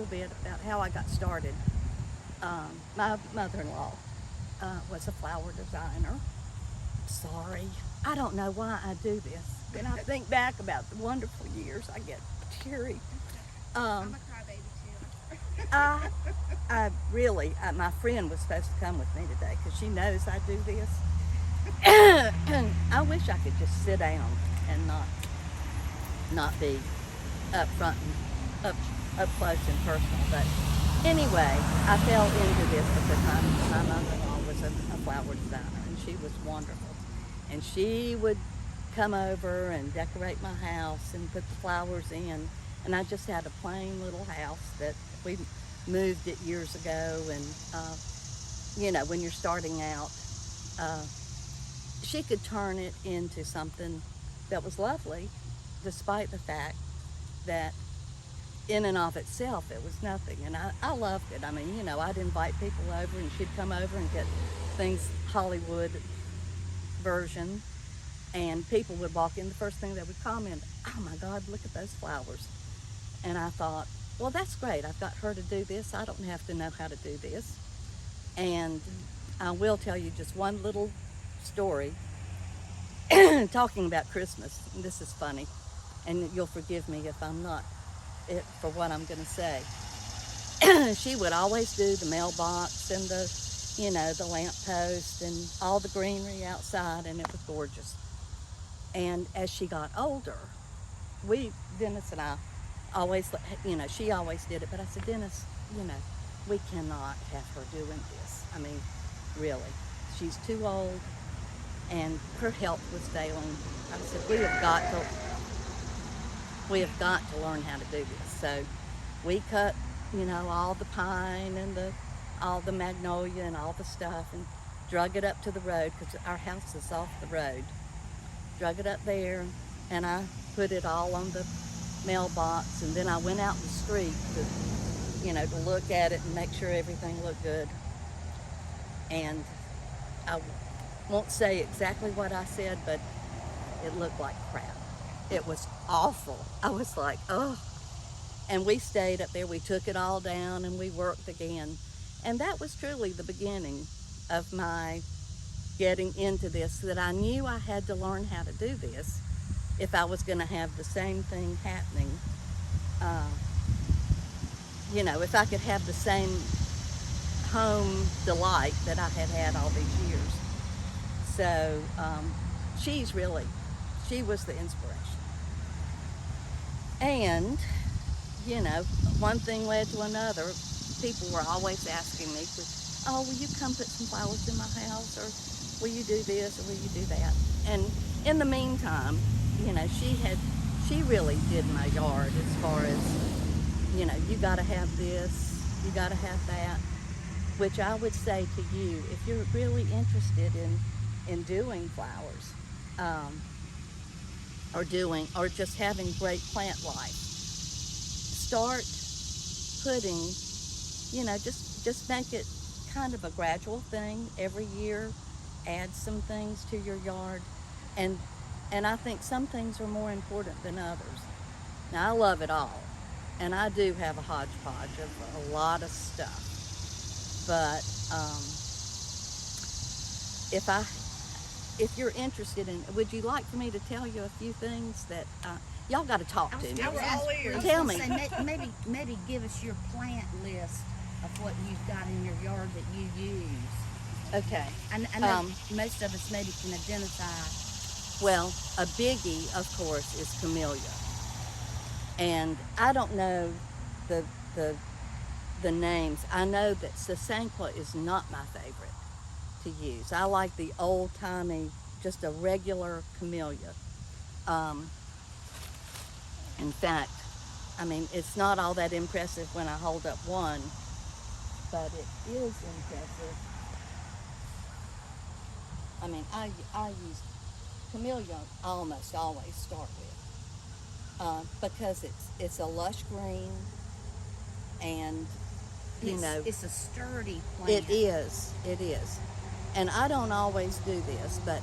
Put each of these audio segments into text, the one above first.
little bit about how I got started. My mother-in-law was a flower designer. Sorry, I don't know why I do this. When I think back about the wonderful years, I get teary. I'm a crybaby too. I really, my friend was supposed to come with me today because she knows I do this. And I wish I could just sit down and not be up front and up close and personal. But anyway, I fell into this because my mother-in-law was a flower designer, and she was wonderful. And she would come over and decorate my house and put the flowers in. And I just had a plain little house that we moved it years ago. And you know, when you're starting out, she could turn it into something that was lovely, despite the fact that in and of itself it was nothing. And I loved it. I mean, you know, I'd invite people over and she'd come over and get things Hollywood version, and people would walk in. The first thing they would comment, "Oh my God, look at those flowers." And I thought, well, that's great. I've got her to do this. I don't have to know how to do this. And I will tell you just one little story talking about Christmas. This is funny, and you'll forgive me if I'm not for what I'm going to say. She would always do the mailbox and the, you know, the lamppost and all the greenery outside, and it was gorgeous. And as she got older, Dennis and I always, you know, she always did it, but I said, Dennis, you know, we cannot have her doing this. I mean, really, she's too old and her health was failing. I said, we have got to learn how to do this. So we cut, you know, all the pine and all the magnolia and all the stuff, and drug it up to the road, because our house is off the road. Drug it up there, and I put it all on the mailbox, and then I went out in the street to, you know, to look at it and make sure everything looked good. And I won't say exactly what I said, but it looked like crap. It was awful. I was like, oh. And we stayed up there. We took it all down and we worked again. And that was truly the beginning of my getting into this, that I knew I had to learn how to do this if I was going to have the same thing happening. You know, if I could have the same home delight that I had had all these years. So she was the inspiration. And, you know, one thing led to another. People were always asking me, oh, will you come put some flowers in my house? Or will you do this? Or will you do that? And in the meantime, you know, she really did my yard as far as, you know, you got to have this, you got to have that, which I would say to you, if you're really interested in doing flowers, or just having great plant life, start putting, you know, just make it kind of a gradual thing. Every year, add some things to your yard, and I think some things are more important than others. Now, I love it all, and I do have a hodgepodge of a lot of stuff, but if you're interested in, would you like for me to tell you a few things that y'all got to talk to me? We're all ears. Tell me. Maybe give us your plant list of what you've got in your yard that you use. Okay. I know most of us maybe can identify. Well, a biggie, of course, is Camellia, and I don't know the names. I know that Sasanqua is not my favorite to use. I like the old-timey, just a regular Camellia. In fact, I mean, it's not all that impressive when I hold up one, but it is impressive. I mean, I use Camellia almost always start with, because it's a lush green, and you know, it's a sturdy plant. It is. And I don't always do this, but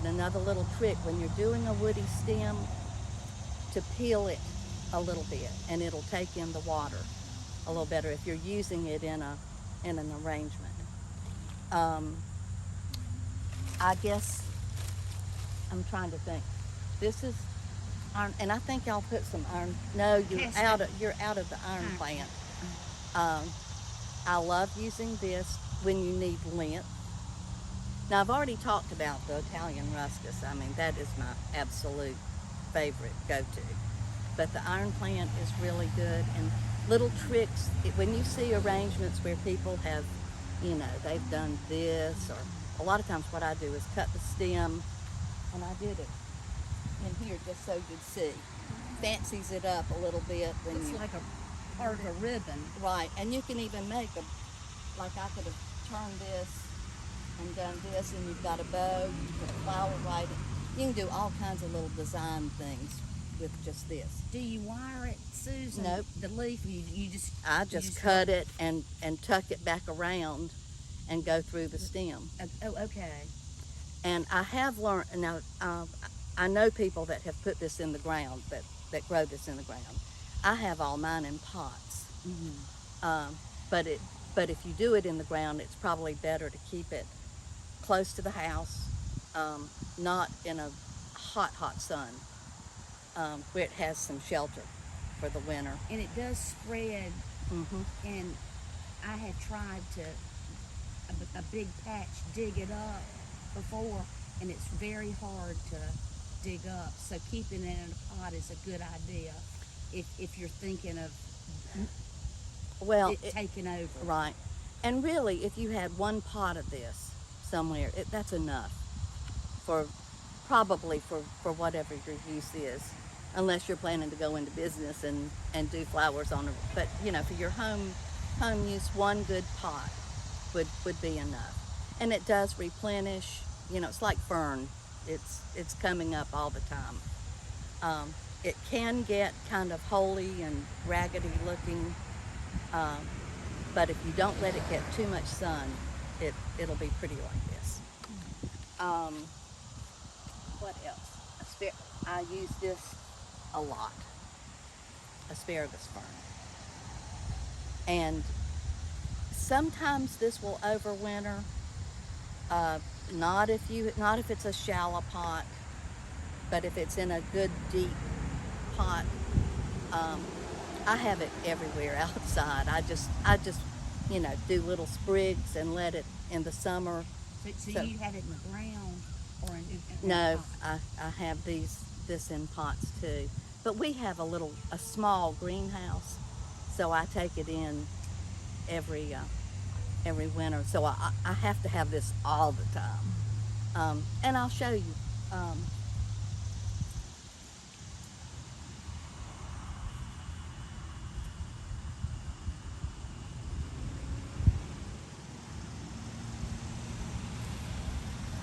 another little trick, when you're doing a woody stem, to peel it a little bit, and it'll take in the water. a little better if you're using it in an arrangement. I guess I'm trying to think. This is iron, and I think y'all put some iron. No, you're out of the iron plant. I love using this when you need length. Now I've already talked about the Italian ruscus. I mean, that is my absolute favorite go-to. But the iron plant is really good, and little tricks, when you see arrangements where people have, you know, they've done this, or a lot of times what I do is cut the stem, and I did it in here just so you'd see. Fancies it up a little bit when It's you, like a part of a ribbon. right, and you can even make like I could have turned this and done this, and you've got a bow, you put a flower right in. You can do all kinds of little design things with just this. Do you wire it, Susan? Nope. The leaf, you just... I just cut it and tuck it back around and go through the stem. Oh, okay. And I have learned, now I know people that have put this in the ground, that grow this in the ground. I have all mine in pots. Mm-hmm. But if you do it in the ground, it's probably better to keep it close to the house, not in a hot sun, where it has some shelter for the winter. And it does spread, Mm-hmm. and I had tried to, a big patch, dig it up before, and it's very hard to dig up. So keeping it in a pot is a good idea if you're thinking of Well, it taking over. right. And really, if you had one pot of this somewhere, that's enough for whatever your use is, unless you're planning to go into business and do flowers on it. But you know, for your home use, one good pot would be enough. And it does replenish. You know, it's like fern. It's coming up all the time. It can get kind of holey and raggedy looking, but if you don't let it get too much sun, it'll be pretty like this. What else? I use this a lot. Asparagus fern. And sometimes this will overwinter. Not if it's a shallow pot, but if it's in a good deep pot. I have it everywhere outside. I just you know, do little sprigs and let it in the summer. So you have it in the ground or in No, pot? I have this in pots too. But we have a small greenhouse, so I take it in every winter. So I have to have this all the time. And I'll show you.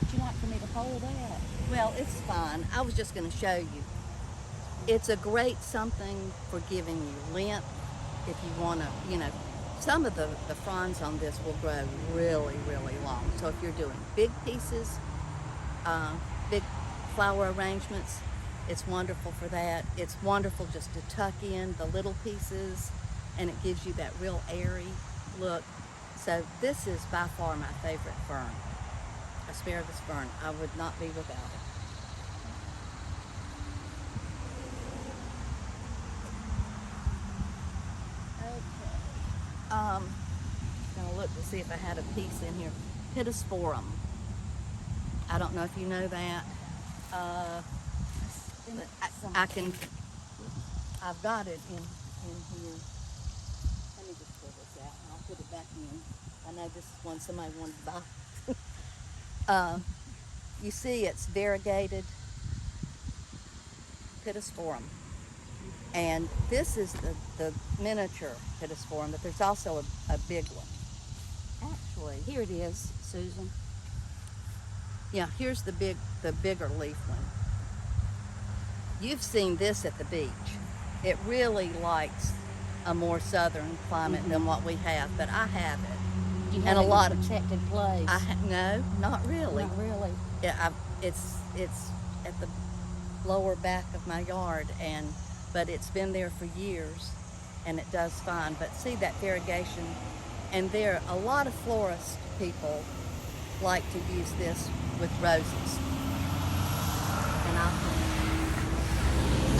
Would you like for me to hold that? Well, it's fine. I was just going to show you. It's a great something for giving you length if you want to, you know. Some of the fronds on this will grow really, really long. So if you're doing big pieces, big flower arrangements, it's wonderful for that. It's wonderful just to tuck in the little pieces, and it gives you that real airy look. So this is by far my favorite fern, asparagus fern. I would not be without it. Gonna look to see if I had a piece in here. Pittosporum. I don't know if you know that. I've got it in here. Let me just pull this out and I'll put it back in. I know this is one somebody wanted to buy. You see it's variegated Pittosporum. And this is the miniature Pittosporum, but there's also a big one. Actually, here it is, Susan. Yeah, here's the bigger leaf one. You've seen this at the beach. It really likes a more southern climate than what we have, but I have it. You And have a it in lot a of- protected place. No, not really. Not really. Yeah, it's at the lower back of my yard, but it's been there for years, and it does fine. But see that variegation, and there a lot of florist people like to use this with roses, and I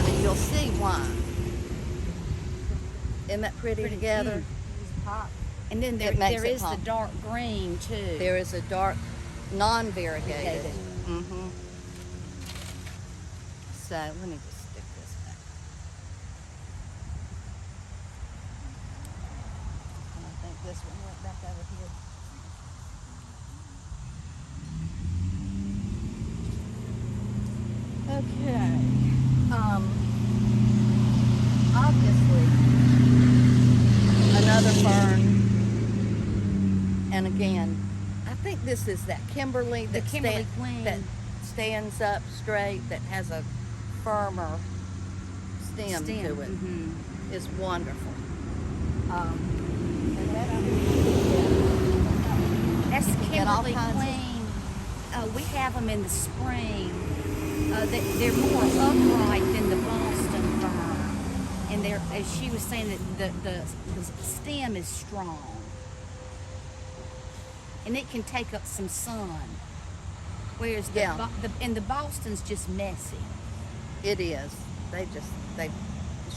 mean you'll see why. Isn't that pretty together? And then there makes it is the pop. dark green too. There is a dark, non-variegated. Variegated. Mm-hmm. So let me just stick this back. And I think this one went back over here. Okay. Obviously, another fern. And again, I think this is that Kimberly that, Kimberly Queen. that stands up straight, that has a firmer stem to it. Mm-hmm. Is wonderful. And that That's the get all Kimberly kinds of- Queen. We have them in the spring. They're more upright than the Boston fern, and they're, as she was saying, that the stem is strong, and it can take up some sun. Whereas the Boston's just messy. It is. They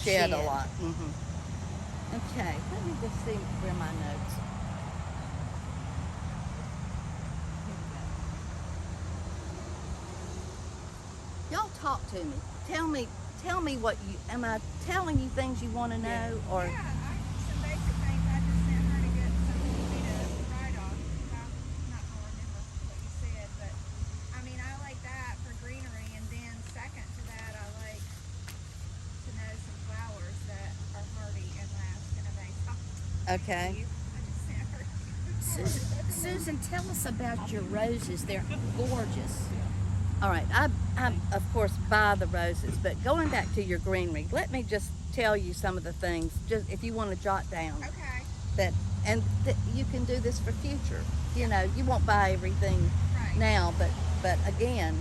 shed a Shed. lot. Mm-hmm. Okay, let me just see where my notes. Here we go. Y'all talk to me. Tell me what you, am I telling you things you want to know, or? Yeah, some basic things I just sent her to get something for me to write on. I'm not gonna remember what you said, but I mean, I like that for greenery, and then second to that, I like to know some flowers that are hardy and last in a vase. Okay. I just sent her. Susan, tell us about your roses. They're gorgeous. All right, I of course buy the roses, but going back to your greenery, let me just tell you some of the things, just if you want to jot down Okay. that, and you can do this for future. You know, you won't buy everything Right. now, but again,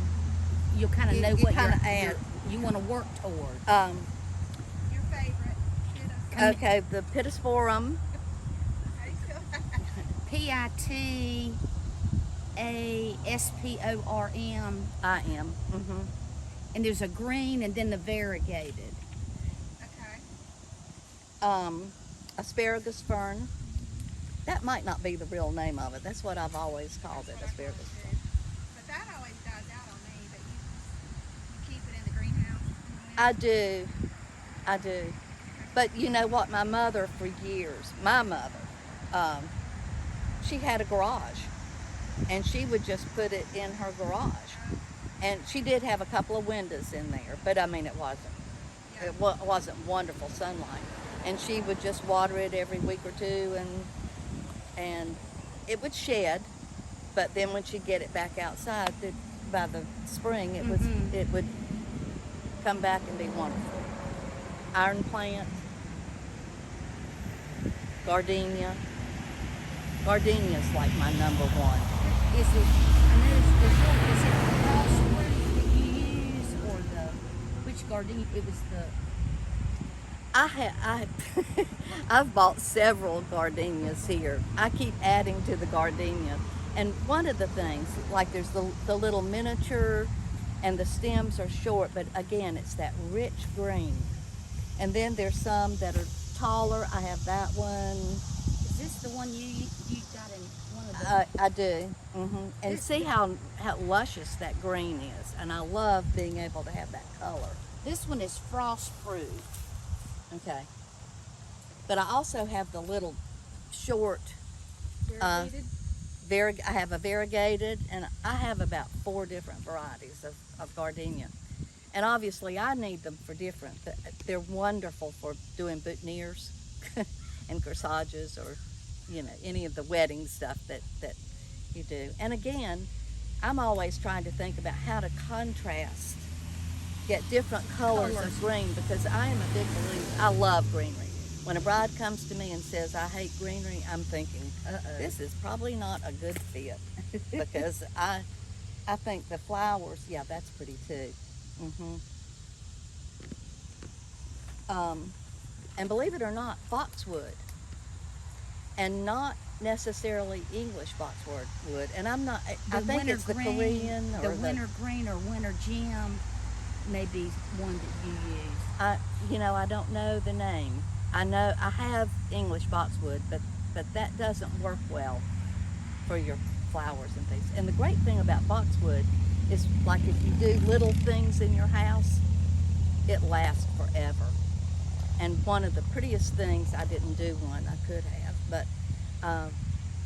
You'll kind of You- know you what kinda add. you want to work toward. Your favorite. Hit us. okay, the Pittosporum, How do you feel? Pittasporm, I am. Mm-hmm. and there's a green, and then the variegated. Okay. Asparagus Fern. That might not be the real name of it. That's what I've always called it, That's what I asparagus call it fern. too. But that always dies out on me, but you keep it in the greenhouse. I do. But you know what? My mother, for years, she had a garage, and she would just put it in her garage. And she did have a couple of windows in there, but I mean, it wasn't wonderful sunlight. And she would just water it every week or two, and it would shed. But then when she'd get it back outside, by the spring, it would come back and be wonderful. Iron plant, Gardenia. Gardenia's like my number one. Is it the crossroot that you use, or which gardenia? It was the I've bought several gardenias here. I keep adding to the gardenia. And one of the things, like there's the little miniature, and the stems are short, but again, it's that rich green. And then there's some that are taller. I have that one. Is this the one you got in one of the? I do. And see how luscious that green is. And I love being able to have that color. This one is frost proof. Okay. But I also have the little short, Variegated? I have a variegated, and I have about 4 different varieties of gardenia. And obviously I need them for different, they're wonderful for doing boutonnieres and corsages, or, you know, any of the wedding stuff that you do. And again, I'm always trying to think about how to contrast, get different colors of green, because I am a big believer. I love greenery. When a bride comes to me and says, I hate greenery, I'm thinking, this is probably not a good fit, because I think the flowers, yeah, that's pretty too. and believe it or not, boxwood, and not necessarily English boxwood. And I'm not. I The think winter it's the green, Korean or the winter green or winter gem may be one that you use. I don't know the name. I know I have English boxwood, but that doesn't work well for your flowers and things. And the great thing about boxwood is, like, if you do little things in your house, it lasts forever. And one of the prettiest things, I didn't do one, I could have, but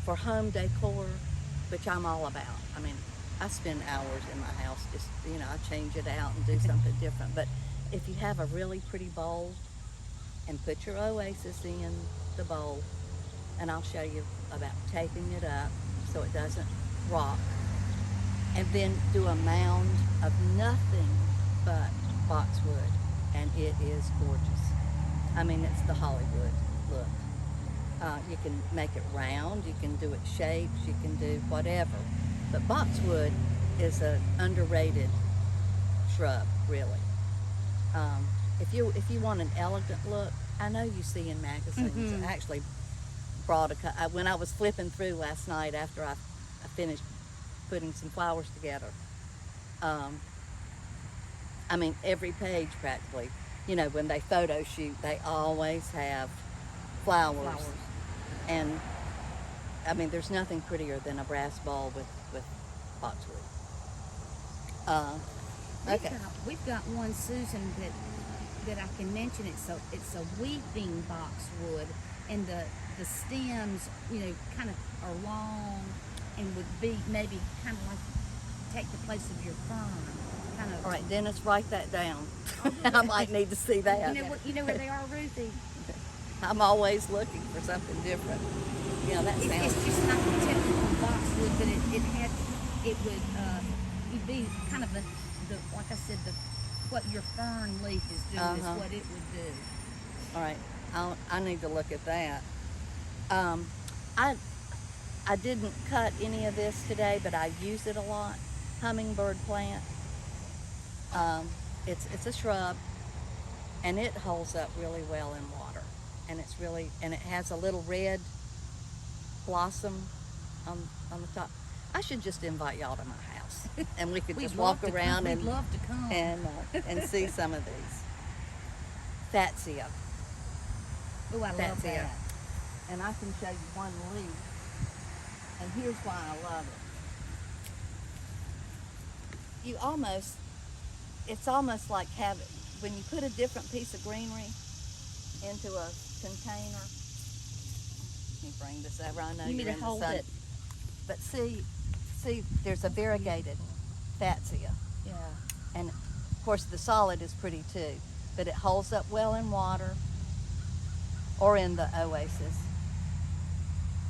for home decor, which I'm all about. I mean, I spend hours in my house just, I change it out and do something different. But if you have a really pretty bowl and put your oasis in the bowl, and I'll show you about taping it up so it doesn't rock, and then do a mound of nothing but boxwood, and it is gorgeous. I mean, it's the Hollywood look. You can make it round, you can do it shaped, you can do whatever. But boxwood is an underrated shrub, really. If you want an elegant look, I know you see in magazines. I actually brought when I was flipping through last night after I finished putting some flowers together. I mean, every page practically, when they photo shoot, they always have flowers. And I mean, there's nothing prettier than a brass ball with boxwood. Okay. We've got one, Susan, that I can mention. It's a weeping boxwood, and the stems, kind of are long and would be maybe kind of like take the place of your fern. Kind of. All right, Dennis, write that down. I might need to see that. You know where they are, Ruthie? I'm always looking for something different. That sounds. It's just not the typical boxwood, but it would you'd be kind of the like I said, what your fern leaf is doing is what it would do. All right, I need to look at that. I didn't cut any of this today, but I use it a lot. Hummingbird plant. It's a shrub, and it holds up really well in water, and it has a little red blossom on the top. I should just invite y'all to my house, and we could just walk around We'd love to come. and see some of these. Fatsia. Oh, I love that. And I can show you one leaf, and here's why I love it. It's almost like when you put a different piece of greenery into a container. Let me bring this over. I know you're in the sun. But see, there's a variegated Fatsia. Yeah. And of course the solid is pretty too, but it holds up well in water or in the oasis.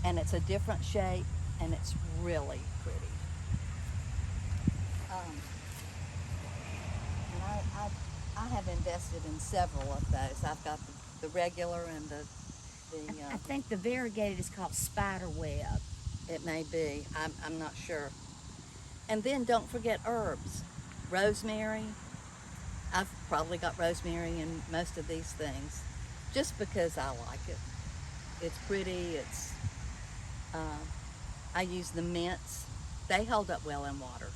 And it's a different shape, and it's really pretty. And I have invested in several of those. I've got the regular and the I think the variegated is called spiderweb. It may be. I'm not sure. And then don't forget herbs. Rosemary. I've probably got rosemary in most of these things, just because I like it. It's pretty. I use the mints. They hold up well in water,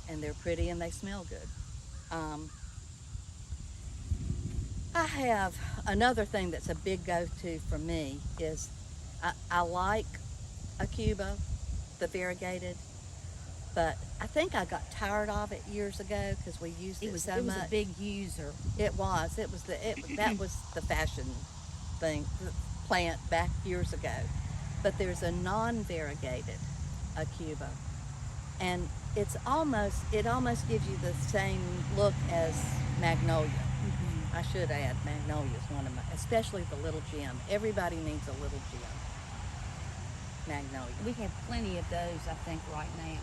and they're pretty and they smell good. I have another thing that's a big go-to for me is I like a Cuba, the variegated, but I think I got tired of it years ago because we used it so much. It was a big user. It was. That was the fashion thing, the plant back years ago. But there's a non-variegated a Cuba, and it almost gives you the same look as magnolia. I should add, magnolia is one of my, especially the little gem. Everybody needs a little gem. Magnolia. We have plenty of those, I think, right now.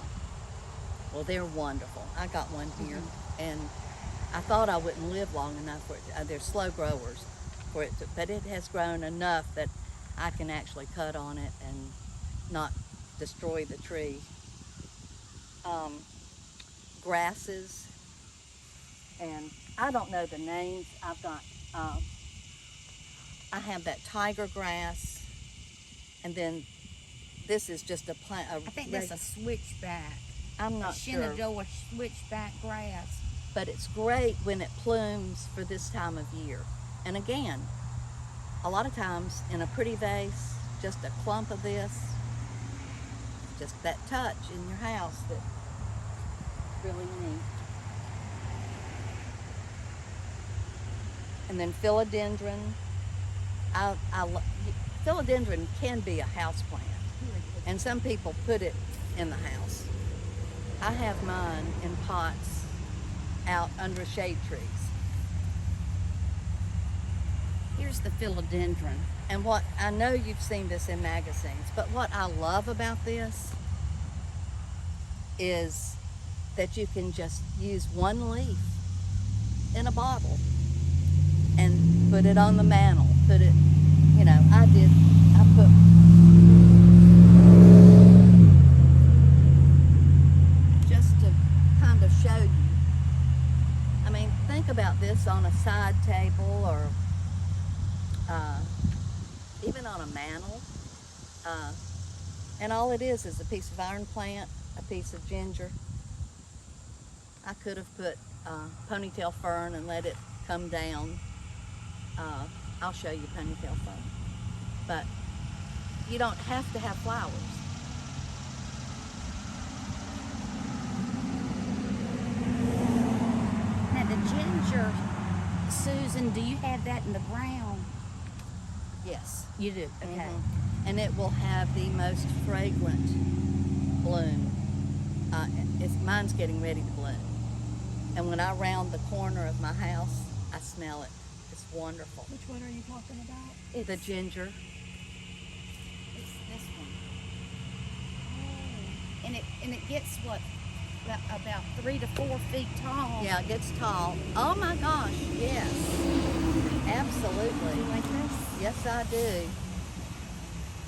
Well, they're wonderful. I got one here, and I thought I wouldn't live long enough for it. They're slow growers for it, but it has grown enough that I can actually cut on it and not destroy the tree. Grasses, and I don't know the names. I've got I have that tiger grass, and then this is just a plant. I think that's a switchback. I'm not a sure. Shenandoah switchback grass. But it's great when it plumes for this time of year. And again, a lot of times in a pretty vase, just a clump of this, just that touch in your house that's really neat. And then philodendron. Philodendron can be a house plant, and some people put it in the house. I have mine in pots out under shade trees. Here's the philodendron. And what, I know you've seen this in magazines, but what I love about this is that you can just use one leaf in a bottle and put it on the mantle, put it, you know, I put, just to kind of show you, I mean, think about this on a side table or even on a mantle, and all it is a piece of iron plant, a piece of ginger. I could have put ponytail fern and let it come down. I'll show you ponytail fern, but you don't have to have flowers. Now the ginger, Susan, do you have that in the ground? Yes. You do, okay. And it will have the most fragrant bloom. Mine's getting ready to bloom. And when I round the corner of my house, I smell it. It's wonderful. Which one are you talking about? The ginger. It's this one. Oh. And it gets what? About 3 to 4 feet tall. Yeah, it gets tall. Oh my gosh, yes. Absolutely. Do you like this? Yes, I do.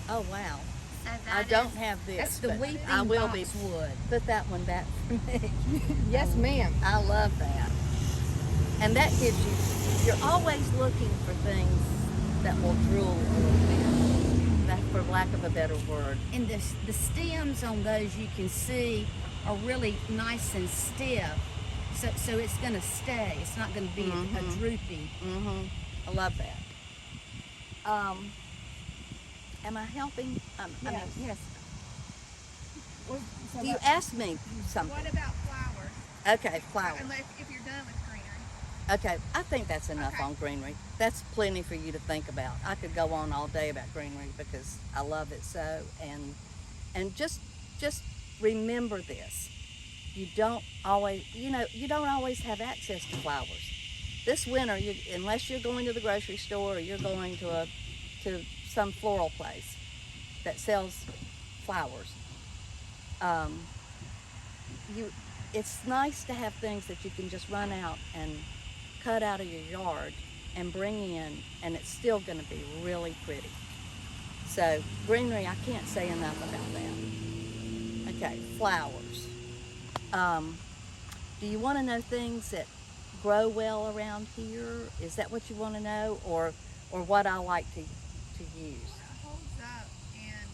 Oh wow. So I that don't is- have this. That's the but weeping I will be. boxwood. Put that one back for me. Yes, ma'am. I love that. And that gives you, you're always looking for things that will drool a little bit, that, for lack of a better word. And the stems on those you can see are really nice and stiff. So it's going to stay. It's not going to be a droopy. I love that. Am I helping? I mean, Yes. you asked me something. What about flowers? Okay, flowers. Unless if you're done with greenery. Okay, I think that's enough Okay. on greenery. That's plenty for you to think about. I could go on all day about greenery because I love it so. And just remember this. You don't always have access to flowers. This winter, unless you're going to the grocery store or you're going to some floral place that sells flowers, it's nice to have things that you can just run out and cut out of your yard and bring in, and it's still going to be really pretty. So greenery, I can't say enough about that. Okay, flowers. Do you want to know things that grow well around here? Is that what you want to know, or what I like to use? Holds up and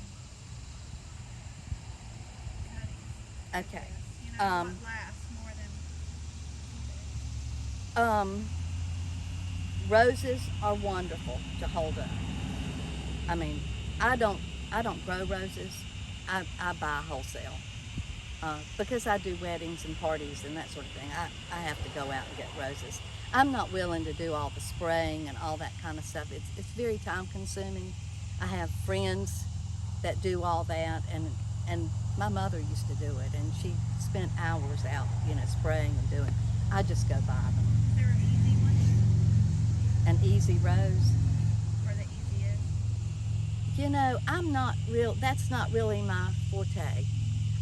cuttings. Okay. You know, what lasts more than Roses are wonderful to hold up. I mean, I don't grow roses. I buy wholesale because I do weddings and parties and that sort of thing. I have to go out and get roses. I'm not willing to do all the spraying and all that kind of stuff. It's very time consuming. I have friends that do all that, and my mother used to do it, and she spent hours out, spraying and doing. I just go buy them. Is there an easy one? An easy rose. Or the easiest? That's not really my forte.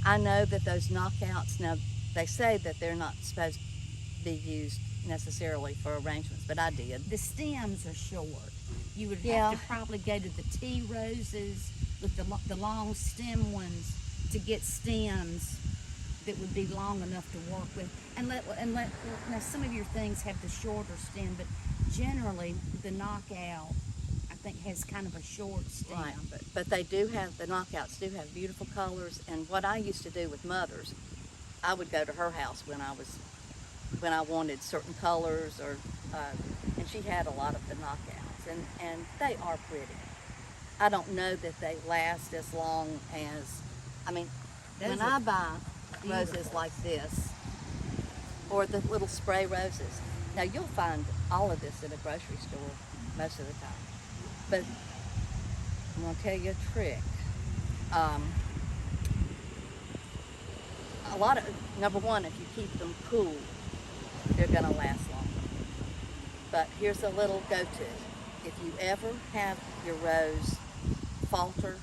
I know that those knockouts, now they say that they're not supposed to be used necessarily for arrangements, but I did. The stems are short. You would Yeah. have to probably go to the tea roses with the long stem ones to get stems that would be long enough to work with. Now some of your things have the shorter stem, but generally the knockout, I think has kind of a short stem. Right, but they do have, the knockouts do have beautiful colors. And what I used to do with mothers, I would go to her house when I wanted certain colors, or and she had a lot of the knockouts, and they are pretty. I don't know that they last as long as, I mean, Those when are I buy roses beautiful. like this, or the little spray roses, now you'll find all of this in a grocery store most of the time. But I'm going to tell you a trick. A lot of, number one, if you keep them cool, they're going to last longer. But here's a little go-to. If you ever have your rose falter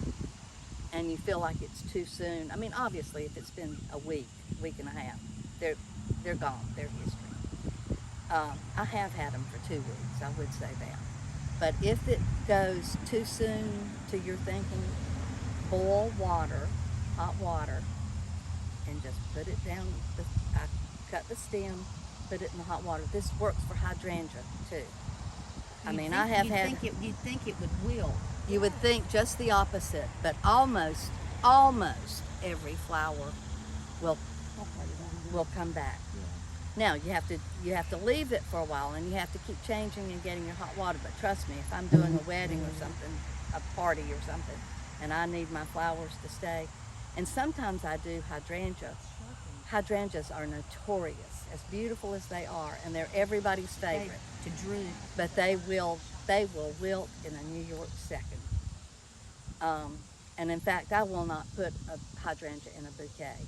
and you feel like it's too soon, I mean, obviously, if it's been a week and a half, they're gone, they're history. I have had them for 2 weeks, I would say that. But if it goes too soon to your thinking, boil water, hot water, and just put it down. I cut the stem, put it in the hot water. This works for hydrangea too. I mean, I have had. You'd think it would wilt. You would think just the opposite, but almost every flower will come back. Now you have to leave it for a while, and you have to keep changing and getting your hot water. But trust me, if I'm doing a wedding or something, a party or something, and I need my flowers to stay, and sometimes I do hydrangea. Hydrangeas are notorious, as beautiful as they are, and they're everybody's favorite. To droop. But they will wilt in a New York second. And in fact, I will not put a hydrangea in a bouquet.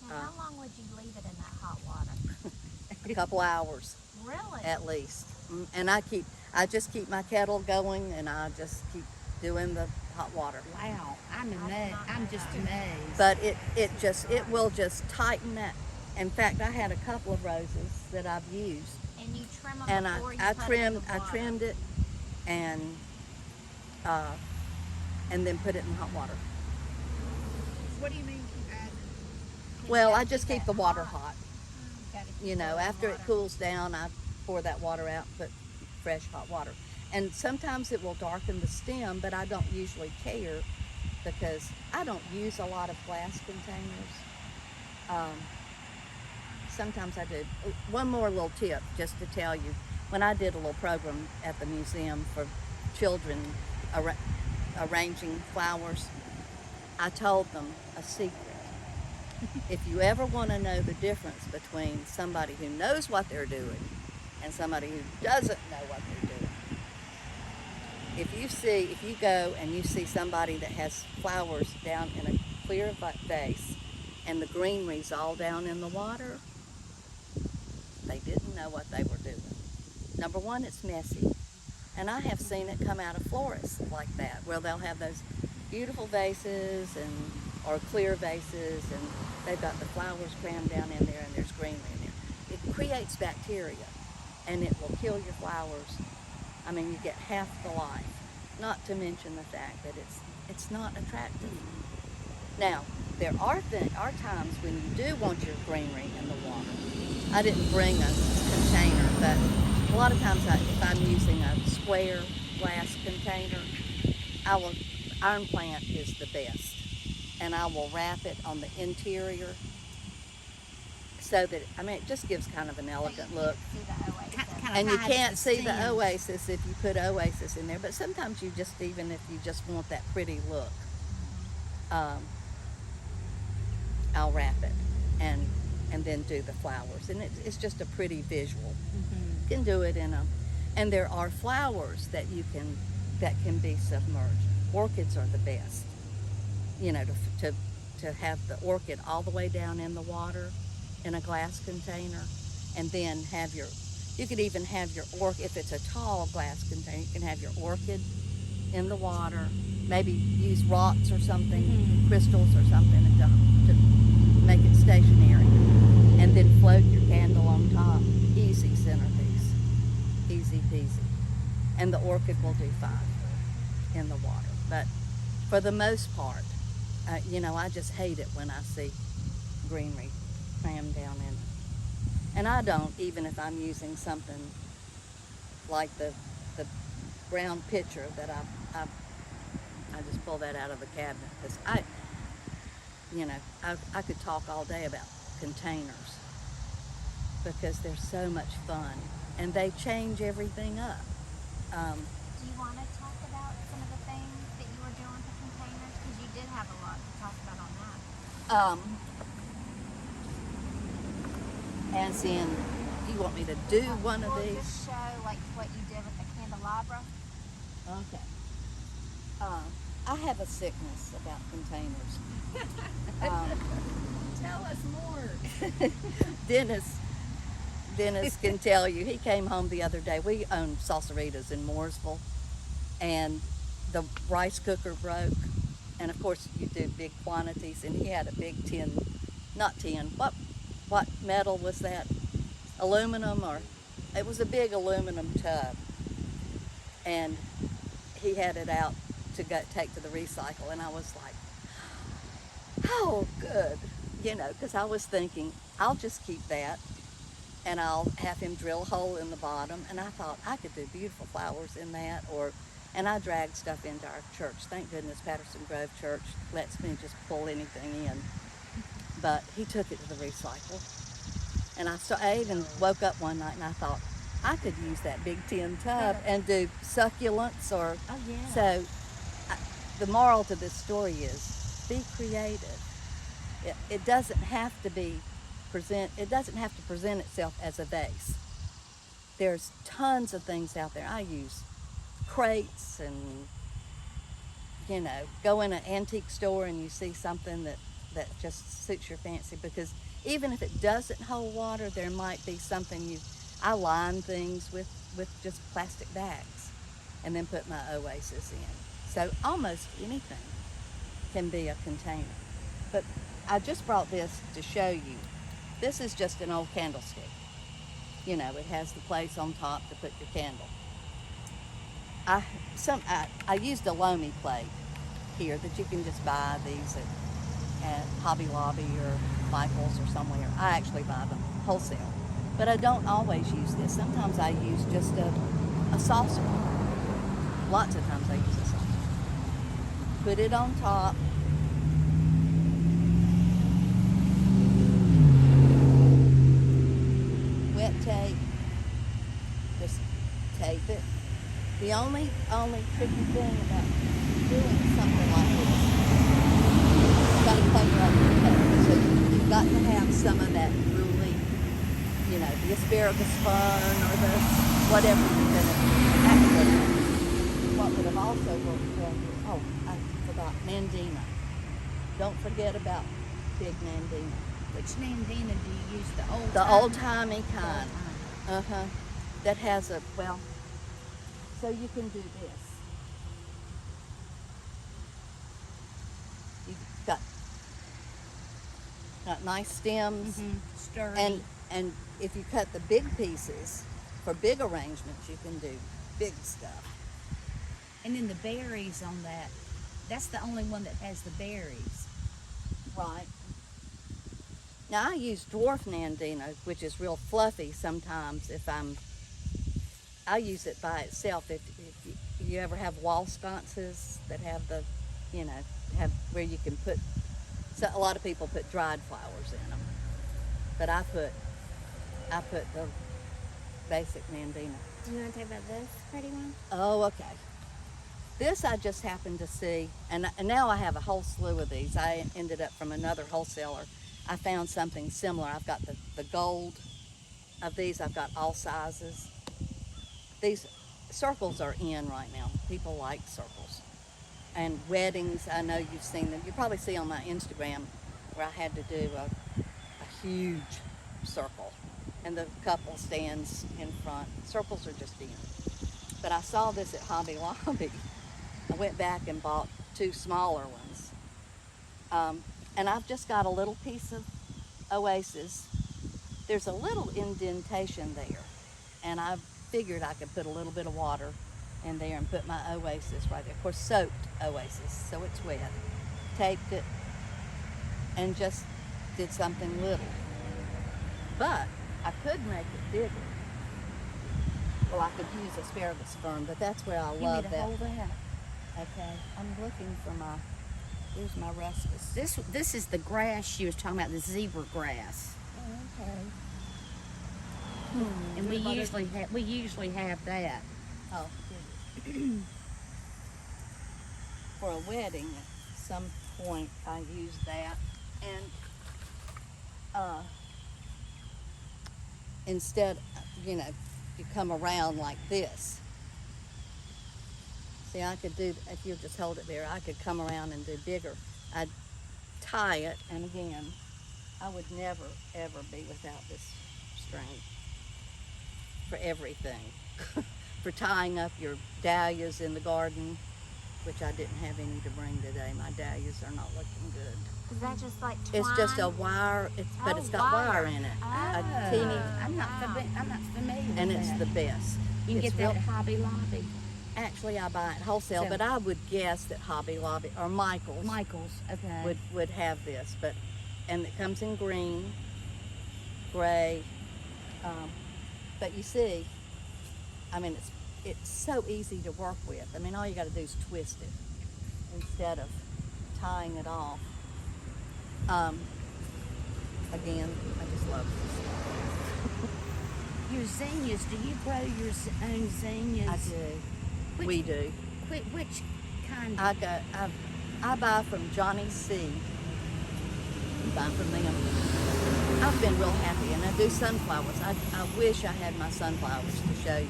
Now, how long would you leave it in that hot water? A couple hours Really? at least. And I just keep my kettle going, and I just keep doing the hot water. Wow, I'm amazed. I'm just amazed. But it will just tighten that. In fact, I had a couple of roses that I've used, And you trim them and before you I put it in the I water. trimmed it, and then put it in hot water. What do you mean keep adding? Well, I just keep the water hot. Gotta keep You know, boiling after it water. cools down, I pour that water out and put fresh hot water. And sometimes it will darken the stem, but I don't usually care because I don't use a lot of glass containers. Sometimes I do. One more little tip just to tell you. When I did a little program at the museum for children arranging flowers, I told them a secret. If you ever want to know the difference between somebody who knows what they're doing and somebody who doesn't know what they're doing, if you go and you see somebody that has flowers down in a clear vase and the greenery's all down in the water, they didn't know what they were doing. Number one, it's messy. And I have seen it come out of florists like that, where they'll have those beautiful vases or clear vases, and they've got the flowers crammed down in there, and there's greenery in there. It creates bacteria, and it will kill your flowers. I mean, you get half the life. Not to mention the fact that it's not attractive. Now, there are times when you do want your greenery in the water. I didn't bring a container, but a lot of times if I'm using a square glass container, iron plant is the best. And I will wrap it on the interior so that, I mean, it just gives kind of an elegant look. See the oasis. And you hides can't the see the stems. oasis if you put oasis in there, but sometimes you just, even if you just want that pretty look, I'll wrap it and then do the flowers. And it's just a pretty visual. You can do it and there are flowers that can be submerged. Orchids are the best. You know, to have the orchid all the way down in the water in a glass container, and then you could even have your orchid, if it's a tall glass container, you can have your orchid in the water, maybe use rocks or something, crystals or something to make it stationary, and then float your candle on top. Easy centerpiece, easy peasy. And the orchid will do fine in the water. But for the most part, you know, I just hate it when I see greenery crammed down in it. And I don't, even if I'm using something like the brown pitcher that I just pulled that out of the cabinet because I could talk all day about containers because they're so much fun and they change everything up. Do you want to talk about some of the things that you were doing for containers? Because you did have a lot to talk about on that. As in, do you want me to do one of these? Just show like what you did with the candelabra. Okay. I have a sickness about containers. Tell us more. Dennis can tell you. He came home the other day. We own Salsaritas in Mooresville, and the rice cooker broke. And of course, you do big quantities. And he had a big tin, not tin. What metal was that? Aluminum, or it was a big aluminum tub. And he had it out to take to the recycle, and I was like, oh, good, because I was thinking, I'll just keep that, and I'll have him drill a hole in the bottom, and I thought I could do beautiful flowers in that, and I dragged stuff into our church. Thank goodness Patterson Grove Church lets me just pull anything in, but he took it to the recycle, and I even woke up one night and I thought, I could use that big tin tub and do succulents or, Oh, yeah. so the moral to this story is be creative. It doesn't have to present itself as a vase. There's tons of things out there. I use crates and, go in an antique store and you see something that just suits your fancy, because even if it doesn't hold water, there might be something I line things with just plastic bags and then put my oasis in. So almost anything can be a container. But I just brought this to show you. This is just an old candlestick. It has the place on top to put your candle. I used a Lomi plate here that you can just buy these at Hobby Lobby or Michael's or somewhere. I actually buy them wholesale. But I don't always use this. Sometimes I use just a saucer. Lots of times I use a saucer. Put it on top. Wet tape. Just tape it. The only tricky thing about doing something like this, you've got to cover up your tape. So you've got to have some of that ruling, the asparagus fern or the whatever you're going to actually. What would have also worked well is, I forgot, Nandino. Don't forget about big Nandino. Which Nandina do you use? The old-timey kind. That has so you can do this. You've got nice stems. Sturdy. And if you cut the big pieces, for big arrangements, you can do big stuff. And then the berries on that's the only one that has the berries. Right. Now I use Dwarf Nandino, which is real fluffy sometimes I use it by itself. If you ever have wall sconces that have have where you can put, so a lot of people put dried flowers in them. But I put the basic Nandino. Do you want to talk about this pretty one? Oh, okay. This I just happened to see, and now I have a whole slew of these. I ended up from another wholesaler. I found something similar. I've got the gold of these. I've got all sizes. These circles are in right now. People like circles. And weddings, I know you've seen them. You probably see on my Instagram where I had to do a huge circle. And the couple stands in front. Circles are just in. But I saw this at Hobby Lobby. I went back and bought 2 smaller ones. And I've just got a little piece of oasis. There's a little indentation there. And I figured I could put a little bit of water in there and put my oasis right there. Of course, soaked oasis, so it's wet. Taped it and just did something little. But I could make it bigger. Well, I could use Asparagus Fern, but that's where I You love need to that. hold that. Okay, I'm looking for my, here's my ruscus. This is the grass she was talking about, the zebra grass. Oh, okay. And we usually have that. Oh, goodness. For a wedding, at some point I used that, and instead, you know, you come around like this. See, I could do, if you just hold it there, I could come around and do bigger. I'd tie it, and again, I would never, ever be without this string for everything. For tying up your dahlias in the garden, which I didn't have any to bring today. My dahlias are not looking good. Is that just like twine? It's just a wire, but it's got wire in it. A teeny, I'm not familiar with and it's that. the best. You can It's get that real- at Hobby Lobby. Actually, I buy it wholesale, So- but I would guess that Hobby Lobby or Michael's Okay. would have this. But and it comes in green, gray. But you see, I mean, it's so easy to work with. I mean, all you got to do is twist it instead of tying it off. Again, I just love this. Your zinnias, do you grow your own zinnias? I do. Which- We do. Which kind? I buy from Johnny C. Buy from them. I've been real happy, and I do sunflowers. I wish I had my sunflowers to show you,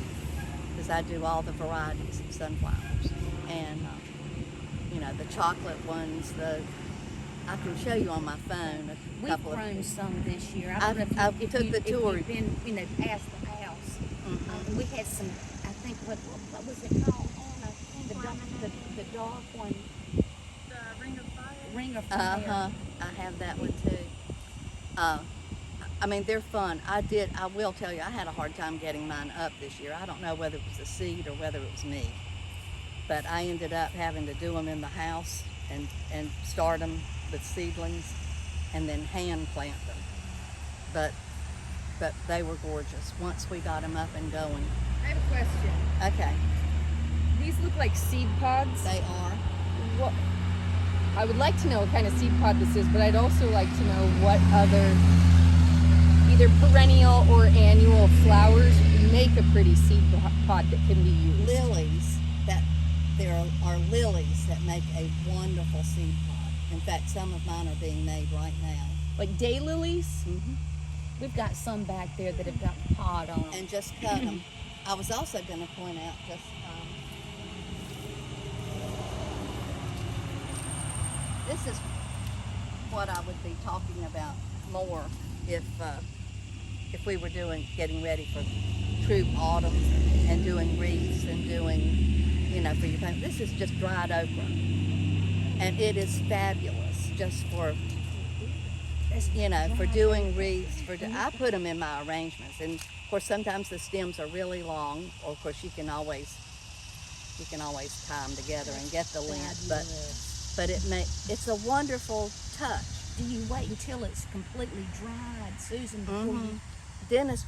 because I do all the varieties of sunflowers, and you know, the chocolate ones. I can show you on my phone a We've couple grown of. some this year. I don't know took the tour. If you've been, past the house. Mhm. We had some. I think what was it called? The dark one. The Ring of Fire. Ring of Fire. I have that one too. I mean, they're fun. I will tell you, I had a hard time getting mine up this year. I don't know whether it was the seed or whether it was me, but I ended up having to do them in the house and start them with seedlings and then hand plant them. But they were gorgeous once we got them up and going. I have a question. Okay, These look like seed pods. they are. What? I would like to know what kind of seed pod this is, but I'd also like to know what other either perennial or annual flowers make a pretty seed pod that can be used. Lilies, there are lilies that make a wonderful seed pod. In fact, some of mine are being made right now. Like daylilies. Mm-hmm. We've got some back there that have got pod on them. And just cut them. I was also going to point out just this is what I would be talking about more if we were getting ready for true autumn and doing wreaths and doing, you know, for your plant. This is just dried okra, and it is fabulous just for, you know, for doing wreaths. I put them in my arrangements, and of course sometimes the stems are really long, or of course you can always tie them together and get the length, but it's a wonderful touch. Do you wait until it's completely dried, Susan, before you? Dennis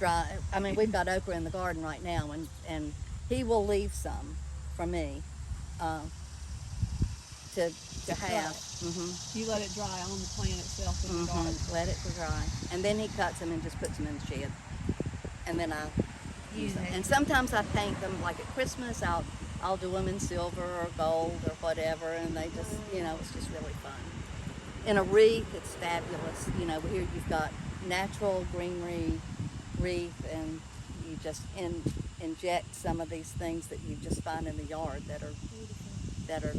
we've got okra in the garden right now, and he will leave some for me to have. You let it dry on the plant itself in the garden. Let it dry, and then he cuts them and just puts them in the shed, and then I use them. And sometimes I paint them, like at Christmas. I'll do them in silver or gold or whatever, and they just, you know, it's just really fun. In a wreath, it's fabulous. You know, here you've got natural greenery wreath, and you just inject some of these things that you just find in the yard that are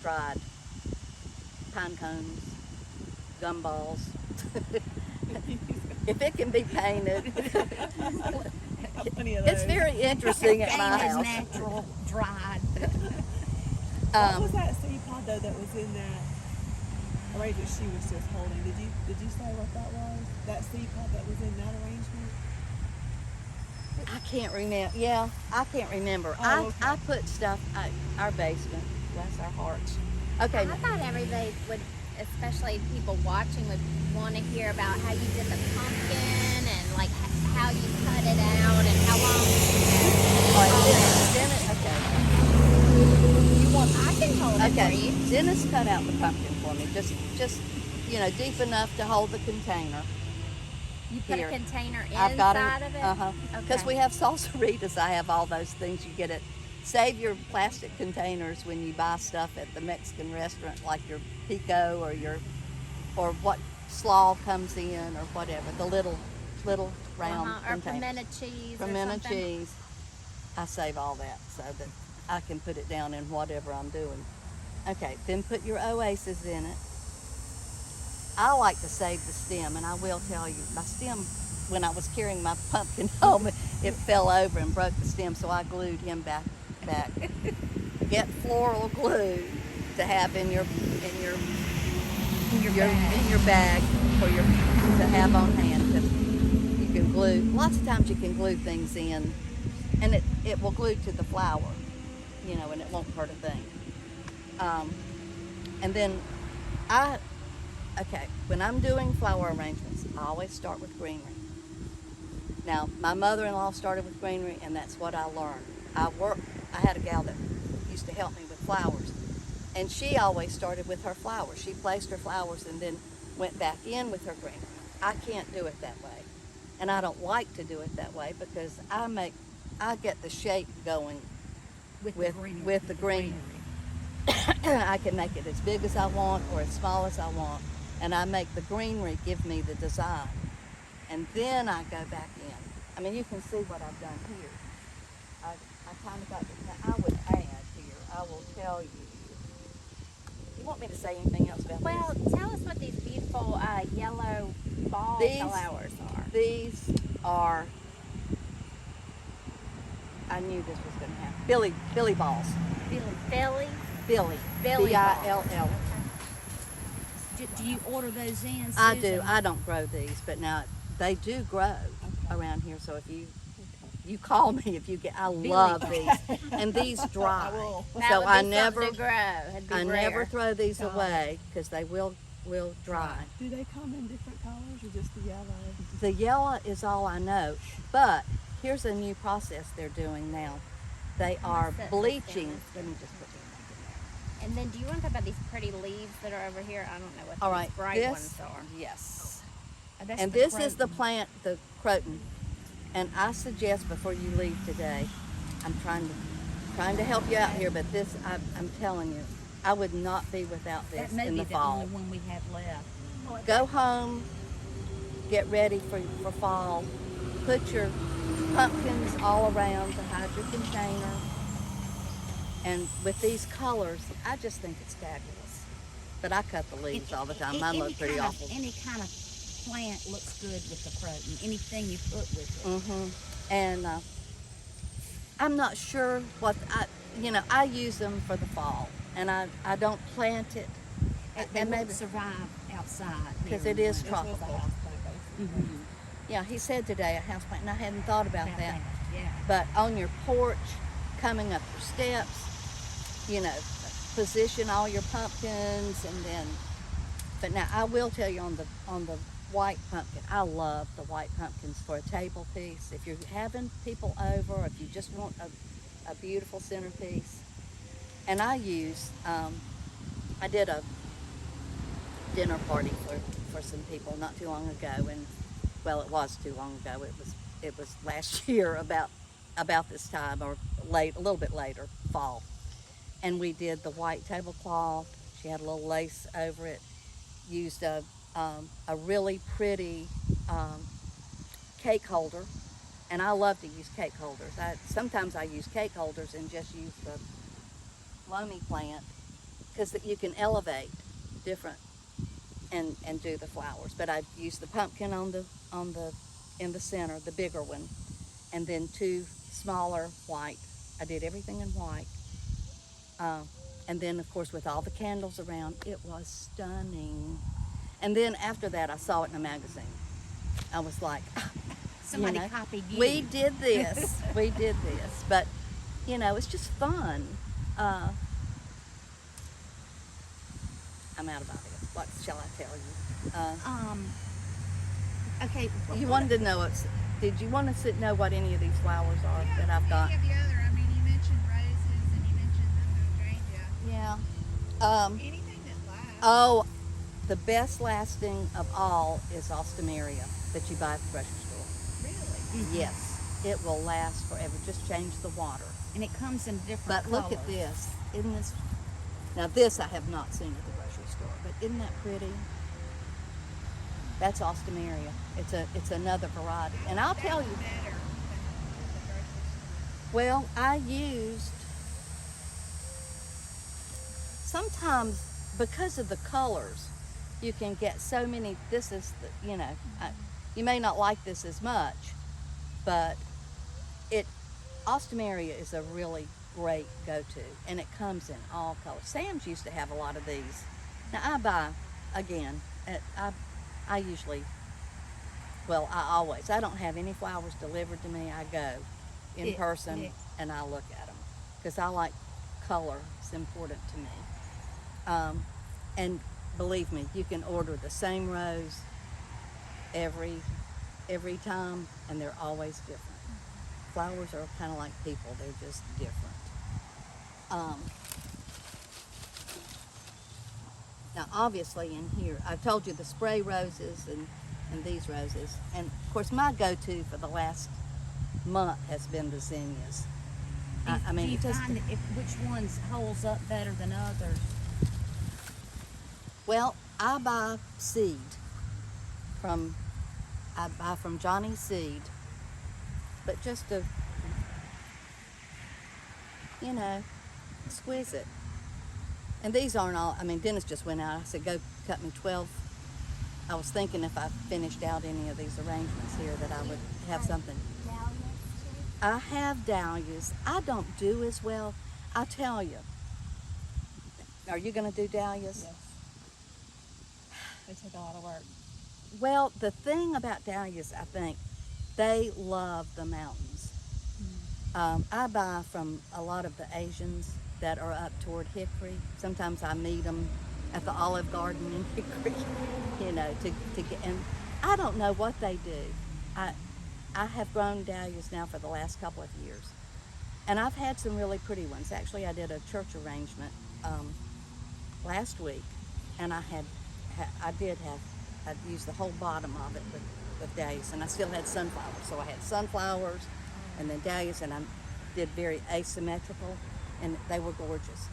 dried. Pine cones, gumballs. If it can be painted. Plenty of It's those. very interesting at my Cane is house. natural, dried. What was that seed pod though that was in that arrangement she was just holding? Did you say what that was? That seed pod that was in that arrangement? I can't remember. Yeah, I can't remember. Oh, okay. I put stuff our basement. Bless our hearts. Okay. I thought everybody would, especially people watching, would want to hear about how you did the pumpkin and like how you cut it out and how long Dennis cut out the pumpkin for me, just deep enough to hold the container. You put Here. a container I've got inside of it? Because Okay. we have salsaritas, I have all those things. You get it. Save your plastic containers when you buy stuff at the Mexican restaurant, like your pico or what slaw comes in or whatever. The little round Or containers. pimento cheese Pimento or something. cheese. I save all that so that I can put it down in whatever I'm doing. Okay, then put your oasis in it. I like to save the stem, and I will tell you, my stem, when I was carrying my pumpkin home, it fell over and broke the stem, so I glued him back. Get floral glue to have in your bag for to have on hand, because you can glue. Lots of times you can glue things in, and it will glue to the flower, and it won't hurt a thing. And then when I'm doing flower arrangements, I always start with greenery. Now, my mother-in-law started with greenery, and that's what I learned. I had a gal that used to help me with flowers, and she always started with her flowers. She placed her flowers and then went back in with her greenery. I can't do it that way, and I don't like to do it that way because I get the shape going with the greenery. I can make it as big as I want or as small as I want, and I make the greenery give me the design, and then I go back in. I mean, you can see what I've done here. I kind of got I would add here. I will tell you. You want me to say anything else about Well, this? tell us what these beautiful yellow ball flowers are. These are. I knew this was going to happen. Billy balls. Billy? Billy. Billy Bill. Do you order those in, I Susan? do. I don't grow these, but now they do grow around here. So if you call me if you get. I love these, and these dry. That So would I be never. something to grow. It'd be I rare. never throw these away because they will dry. Do they come in different colors or just the yellow? The yellow is all I know, but here's a new process they're doing now. They are set this bleaching. down. Let me just put them back And then do you want to talk about these pretty leaves that are over here? I don't know what in there. All these right, bright this, ones are. yes. That's And the this is the croton. plant, the croton. And I suggest before you leave today, I'm trying to help you out here, but this, I'm telling you, I would not be without this That may in be the the fall. only one we have left. Go home, get ready for fall. Put your pumpkins all around to hide your container. And with these colors, I just think it's fabulous. But I cut the leaves all the time. Mine look pretty awful. Any kind of plant looks good with the croton. Anything you put with it. And I'm not sure what I use them for the fall, and I don't plant it, They and won't maybe survive outside. because here it in is the winter. tropical. Mhm. Yeah, he said today a houseplant, and I hadn't thought about that. Yeah. But on your porch, coming up your steps, position all your pumpkins, and then. But now I will tell you on the white pumpkin, I love the white pumpkins for a table piece. If you're having people over, or if you just want a beautiful centerpiece. And I use, I did a dinner party for some people not too long ago, and well, it was too long ago. It was last year about this time, or a little bit later, fall. And we did the white tablecloth. She had a little lace over it. Used a really pretty cake holder, and I love to use cake holders. Sometimes I use cake holders and just use the loamy plant because you can elevate different and do the flowers. But I used the pumpkin in the center, the bigger one, and then two smaller white. I did everything in white. And then, of course, with all the candles around, it was stunning. And then after that, I saw it in a magazine. I was like, Somebody copied you. we did this. We did this. But, it's just fun. I'm out of ideas. What shall I tell you? Okay. You wanted to know, did you want to know what any of these flowers are that I've got? Any of the other, you mentioned roses and you mentioned the hydrangea. Yeah. Anything that lasts. Oh, the best lasting of all is Ostemaria that you buy at the grocery store. Really? Yes, it will last forever. Just change the water. And it comes in different But colors. look at this. Isn't this? Now this I have not seen at the grocery store, but isn't that pretty? That's Ostemaria. It's another variety, and I'll tell you. Better than the grocery store. Well, I used sometimes because of the colors, you can get so many. This is the, you may not like this as much, but Ostemaria is a really great go-to, and it comes in all colors. Sam's used to have a lot of these. Now I buy again. I usually, well, I don't have any flowers delivered to me. I go in person and I look at them because I like color. It's important to me. And believe me, you can order the same rose every time, and they're always different. Flowers are kind of like people; they're just different. Now, obviously, in here, I've told you the spray roses and these roses, and of course, my go-to for the last month has been the zinnias. I mean, do you just find which ones holds up better than others? well, I buy seed from Johnny's Seed, but just to, exquisite. And these aren't all, I mean, Dennis just went out. I said, go cut me 12. I was thinking if I finished out any of these arrangements here that I would have something. I have dahlias. I don't do as well. I tell you. Are you going to do dahlias? Yes. They take a lot of work. Well, the thing about dahlias, I think, they love the mountains. I buy from a lot of the Asians that are up toward Hickory. Sometimes I meet them at the Olive Garden in Hickory, to get, and I don't know what they do. I have grown dahlias now for the last couple of years, and I've had some really pretty ones. Actually, I did a church arrangement last week, and I used the whole bottom of it with dahlias, and I still had sunflowers. So I had sunflowers and then dahlias, and I did very asymmetrical, and they were gorgeous.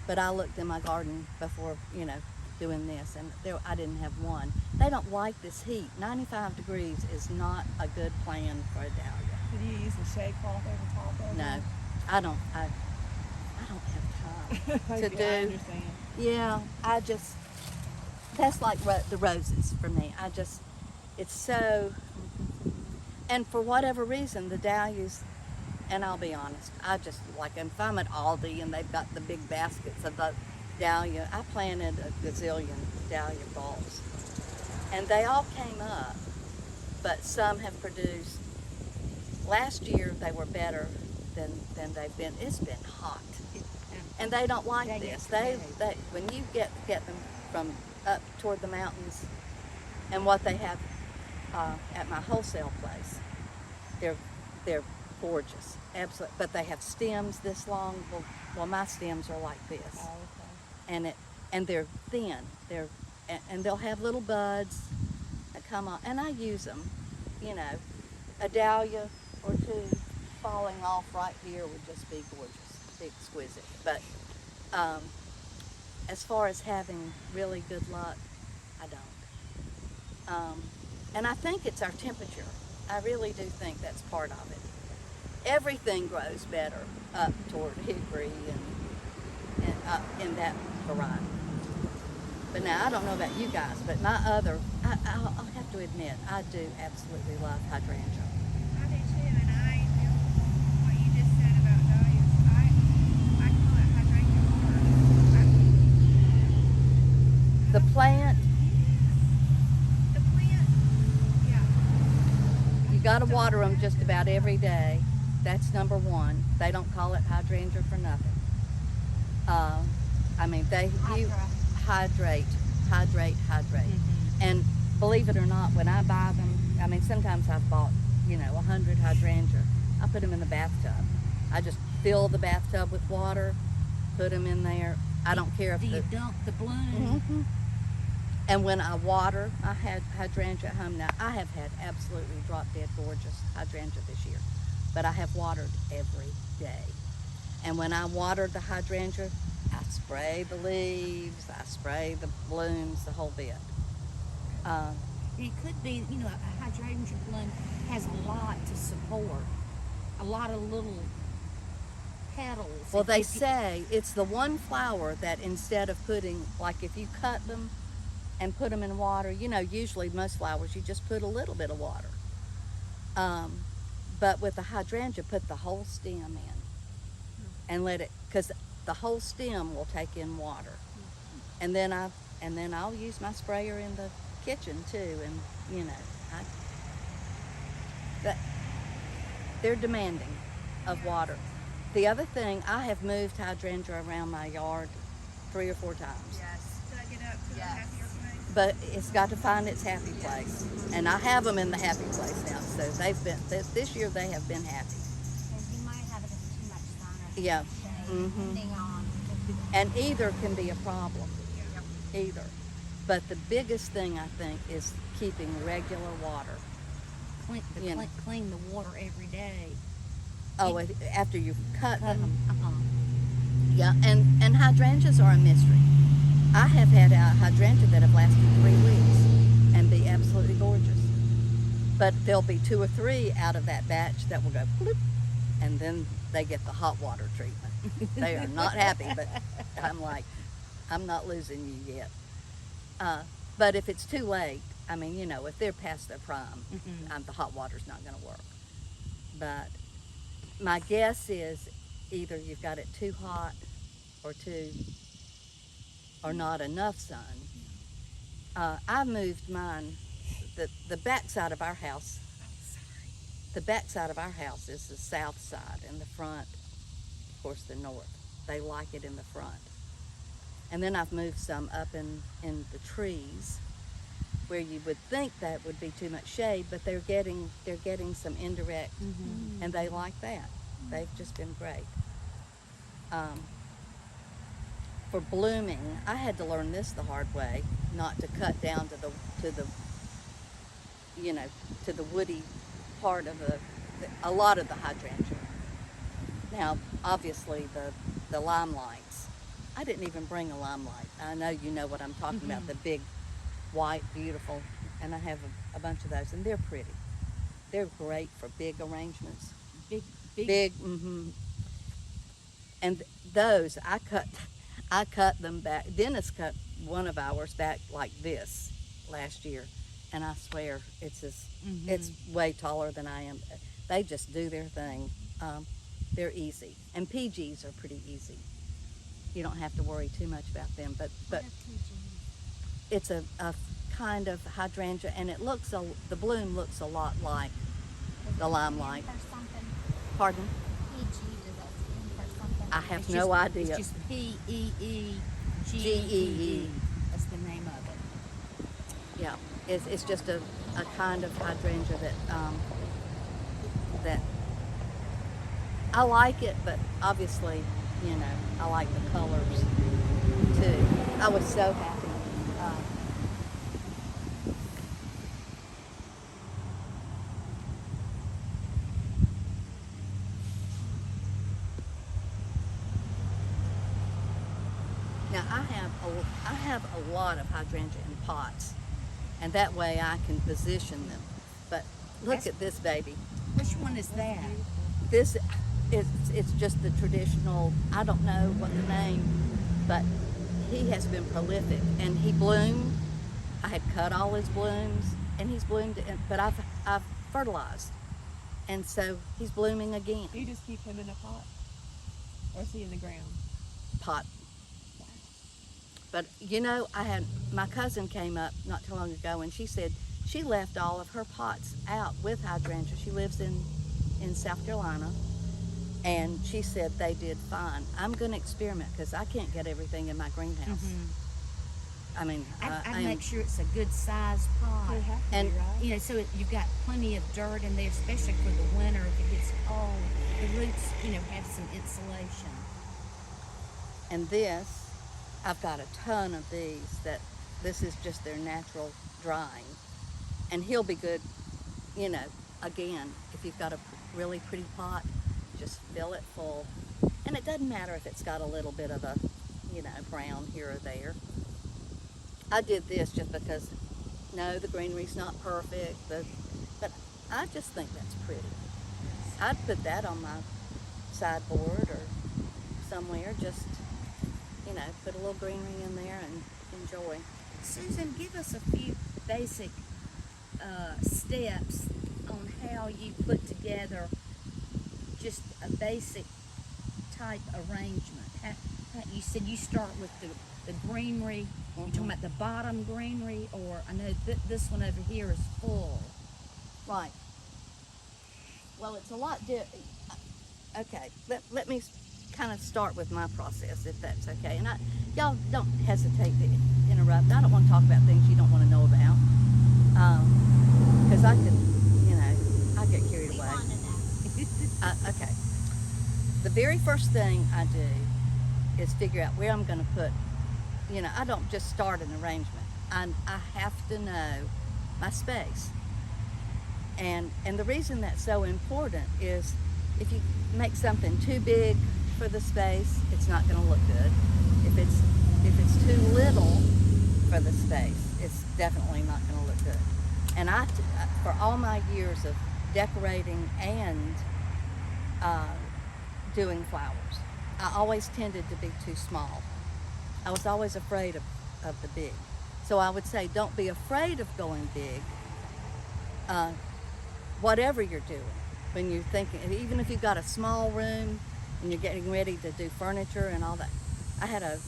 But I looked in my garden before, doing this, and I didn't have one. They don't like this heat. 95 degrees is not a good plan for a dahlia. Did you use the shade cloth over top of it? No, I don't have time to I do. understand. Yeah, that's like the roses for me. It's so, and for whatever reason, the dahlias, and I'll be honest, I just like, if I'm at Aldi and they've got the big baskets of the dahlia, I planted a gazillion dahlia bulbs, and they all came up, but some have produced. Last year they were better than they've been. It's been hot, and they don't like this. They when you get them from up toward the mountains, and what they have at my wholesale place, they're gorgeous, absolutely. But they have stems this long. Well, my stems are like this, Oh, okay. and they're thin. And they'll have little buds that come on, and I use them. A dahlia or two falling off right here would just be gorgeous, be exquisite. But as far as having really good luck, I don't. And I think it's our temperature. I really do think that's part of it. Everything grows better up toward Hickory and up in that variety. But now, I don't know about you guys, but I'll have to admit, I do absolutely love hydrangea. I do too, and I feel what you just said about dahlias. I call it hydrangea. The plant, The plant, yeah. you got to water them just about every day. That's number one. They don't call it hydrangea for nothing. You hydrate. And believe it or not, when I buy them, sometimes I've bought, 100 hydrangea. I put them in the bathtub. I just fill the bathtub with water, put them in there. I don't care if Do you the, dunk the bloom? Mhm. And when I water, I had hydrangea at home. Now, I have had absolutely drop dead gorgeous hydrangea this year, but I have watered every day. And when I watered the hydrangea, I spray the leaves, I spray the blooms, the whole bit. It could be, you know, a hydrangea bloom has a lot to support, a lot of little petals. Well, If they you- say it's the one flower that instead of putting, like if you cut them and put them in water, you know, usually most flowers you just put a little bit of water. But with the hydrangea, put the whole stem in and let it, because the whole stem will take in water. And then I'll use my sprayer in the kitchen too, and you know, they're demanding of water. The other thing, I have moved hydrangea around my yard 3 or 4 times. Yes. Dug it up to the happier place. But it's got to find its happy place. And I have them in the happy place now. So they've been, this year they have been happy. Because you might have it if too much sun or Yeah. shade, Mhm. depending on. And either can be a problem. Either. But the biggest thing, I think, is keeping regular water. You know. clean the water every day. Oh, after you've cut Cut them. 'em. Yeah, and hydrangeas are a mystery. I have had a hydrangea that have lasted 3 weeks and be absolutely gorgeous. But there'll be 2 or 3 out of that batch that will go bloop, and then they get the hot water treatment. They are not happy, but I'm like, I'm not losing you yet. But if it's too late, I mean, you know, if they're past their prime, the hot water's not going to work. But my guess is either you've got it too hot or not enough sun. I moved mine, the back side of our house. The back side of our house is the south side, and the front, of course, the north. They like it in the front. And then I've moved some up in the trees, where you would think that would be too much shade, but they're getting some indirect, and they like that. They've just been great. For blooming, I had to learn this the hard way, not to cut down to the you know, to the woody part of a lot of the hydrangea. Now, obviously the limelights. I didn't even bring a limelight. I know you know what I'm talking about, the big, white, beautiful, and I have a bunch of those, and they're pretty. They're great for big arrangements. Big, And those, I cut them back. Dennis cut one of ours back like this last year, and I swear it's way taller than I am. They just do their thing. They're easy, and PGs are pretty easy. You don't have to worry too much about them, but it's a kind of hydrangea, and the bloom looks a lot like the limelight. For something, Pardon? PG, does that stand for something? I have no idea. It's just P-E-E-G-E-E. G-E-E. That's the name of it. Yeah, it's just a kind of hydrangea that I like it, but obviously, you know, I like the colors too. I was so happy. Now I have a lot of hydrangea in pots, and that way I can position them. But look at this baby. Which one is that? This it's just the traditional, I don't know what the name, but he has been prolific, and he bloomed. I had cut all his blooms, and he's bloomed, but I've fertilized, and so he's blooming again. Do you just keep him in a pot? Or is he in the ground? Pot. But you know, my cousin came up not too long ago, and she said she left all of her pots out with hydrangea. She lives in South Carolina, and she said they did fine. I'm going to experiment because I can't get everything in my greenhouse. I mean, I'd make sure it's a good sized pot. They have to And- be, right? You know, so you've got plenty of dirt in there, especially for the winter if it gets cold. The roots, you know, have some insulation. and this I've got a ton of these that this is just their natural drying. And he'll be good, you know, again, if you've got a really pretty pot, just fill it full. And it doesn't matter if it's got a little bit of a, you know, brown here or there. I did this just because, no, the greenery's not perfect, but I just think that's pretty. I'd put that on my sideboard or somewhere, just, you know, put a little greenery in there and enjoy. Susan, give us a few basic steps on how you put together just a basic type arrangement. You said you start with the greenery. You're talking about the bottom greenery, or I know this one over here is full. Right. Well, it's a lot okay, let me kind of start with my process, if that's okay. And y'all don't hesitate to interrupt. I don't want to talk about things you don't want to know about. Because I could, you know, I get carried We away. want to know. Okay. The very first thing I do is figure out where I'm going to put, you know, I don't just start an arrangement. I have to know my space. And the reason that's so important is if you make something too big for the space, it's not going to look good. If it's too little for the space, it's definitely not going to look good. And for all my years of decorating and doing flowers, I always tended to be too small. I was always afraid of the big. So I would say, don't be afraid of going big. Whatever you're doing, when you're thinking, even if you've got a small room and you're getting ready to do furniture and all that. I had a